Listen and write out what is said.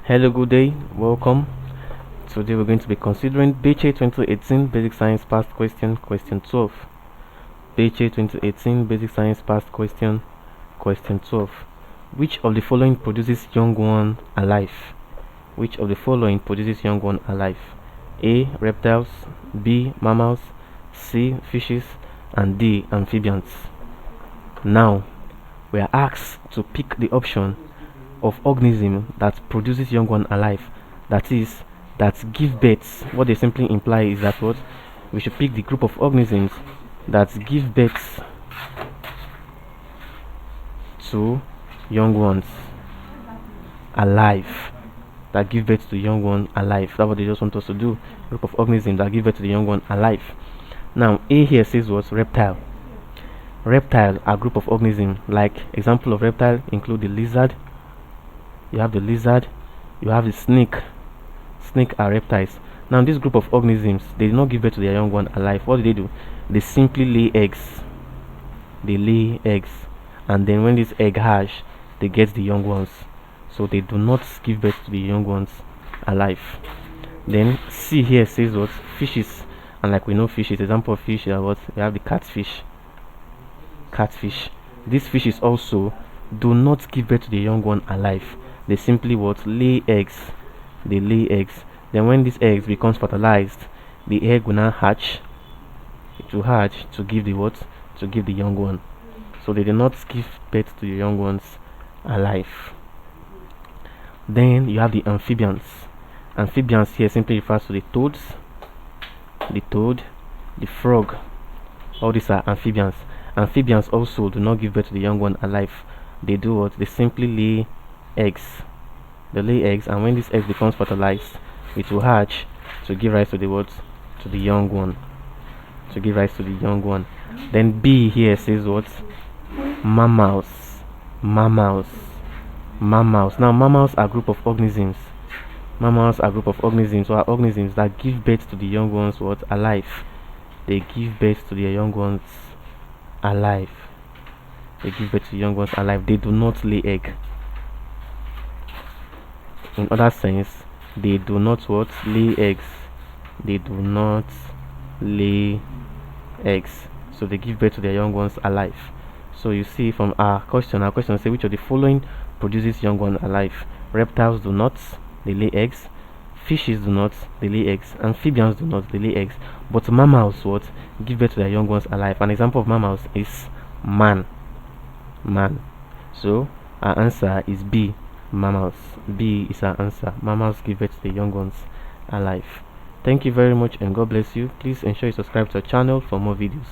Hello, good day, welcome. Today we're going to be considering BECE 2018 Basic Science Past Question, Question 12. BECE 2018 Basic Science Past Question, Question 12. Which of the following produces young one alive? Which of the following produces young one alive? A. Reptiles, B. Mammals, C. Fishes, and D. Amphibians. Now, we are asked to pick the option of organism that produces young one alive, that is, that give birth. What they simply imply is that what we should pick the group of organisms that give birth to young ones alive, that give birth to young one alive. That's what they just want us to do. Group of organisms that give birth to the young one alive. Now A here says what? Reptile. Reptile are group of organisms. Like example of reptile include the lizard. You have the lizard, you have the snake. Snake are reptiles. Now this group of organisms, they do not give birth to their young one alive. What do? They simply lay eggs. They lay eggs, and then when this egg hatch, they get the young ones. So they do not give birth to the young ones alive. Then C here says what? Fishes. And like we know fishes, example of fish are what? We have the catfish. Catfish. These fishes also do not give birth to the young one alive. They simply what? Lay eggs. They lay eggs. Then when these eggs becomes fertilized, the egg will now hatch. It will hatch to give the what? To give the young one. So they do not give birth to the young ones alive. Then you have the amphibians. Amphibians here simply refers to the toads, the toad, the frog. All these are amphibians. Amphibians also do not give birth to the young one alive. They do what? They simply lay eggs. They lay eggs, and when this egg becomes fertilized, it will hatch to give rise to the what? To the young one. To give rise to the young one. Then B here says what? Mammals. Mammals. Mammals. Now mammals are a group of organisms. Mammals are a group of organisms, or are organisms that give birth to the young ones what? Alive. They give birth to their young ones alive. They give birth to young ones alive. They do not lay egg. In other sense, they do not what? Lay eggs. They do not lay eggs. So they give birth to their young ones alive. So you see from our question says which of the following produces young one alive? Reptiles do not, they lay eggs. Fishes do not, they lay eggs. Amphibians do not, they lay eggs. But mammals what? Give birth to their young ones alive. An example of mammals is man. Man. So our answer is B. Mammals. B is our answer. Mammals give birth to the young ones alive. Thank you very much and God bless you. Please ensure you subscribe to our channel for more videos.